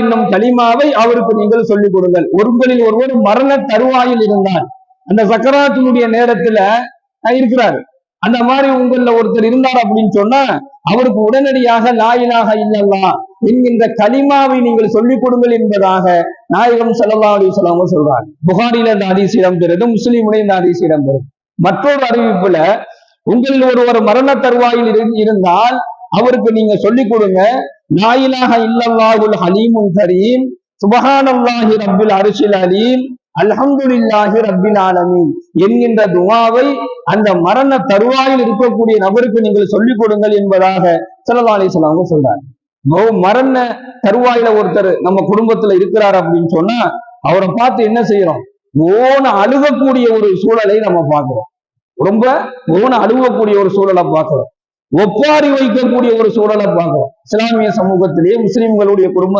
என்னும் கலிமாவை அவருக்கு நீங்கள் சொல்லிக் கொடுங்கள். ஒருவரில் ஒருவர் மரண தருவாயில் இருந்தால், அந்த சக்கராத்தினுடைய நேரத்துல இருக்கிறாரு, அந்த மாதிரி உங்கள ஒருத்தர் இருந்தார் அப்படின்னு சொன்னா அவருக்கு உடனடியாக லா இலாஹ இல்லல்லாஹ் என்கின்ற கலிமாவை நீங்கள் சொல்லிக் கொடுங்கள் என்பதாக நாயகம் ஸல்லல்லாஹு அலைஹி வஸல்லம் சொல்றாங்க. புகாரில இந்த ஹதீஸ் இடம்பெறுது, முஸ்லிமுடைய இந்த ஹதீஸ் இடம்பெறும். மற்றொரு அறிவிப்புல உங்களில் ஒருவர் மரண தருவாயில் இருந்தால் அவருக்கு நீங்க சொல்லிக் கொடுங்க, லா இலாஹ இல்லல்லாஹுல் ஹலீமுல் கரீம், சுப்ஹானல்லாஹி ரப்பில் அர்ஷில் அலீம், அல்ஹம்துலில்லாஹி ரப்பில் ஆலமீன் என்கின்ற துஆவை அந்த மரண தருவாயில் இருக்கக்கூடிய நபருக்கு நீங்கள் சொல்லிக் கொடுங்கள் என்பதாக ஸல்லல்லாஹு அலைஹி வஸல்லம் சொல்றாங்க. மரண தருவாயில ஒருத்தர் நம்ம குடும்பத்துல இருக்கிறார் அப்படின்னு சொன்னா அவரை பார்த்து என்ன செய்யறோம், அழுகக்கூடிய ஒரு சூழலை நம்ம பார்க்கிறோம். ரொம்ப அழுகக்கூடிய ஒரு சூழலை பார்க்கிறோம், ஒப்பாரி வைக்கக்கூடிய ஒரு சூழலை பார்க்கிறோம். இஸ்லாமிய சமூகத்திலேயே முஸ்லிம்களுடைய குடும்பம்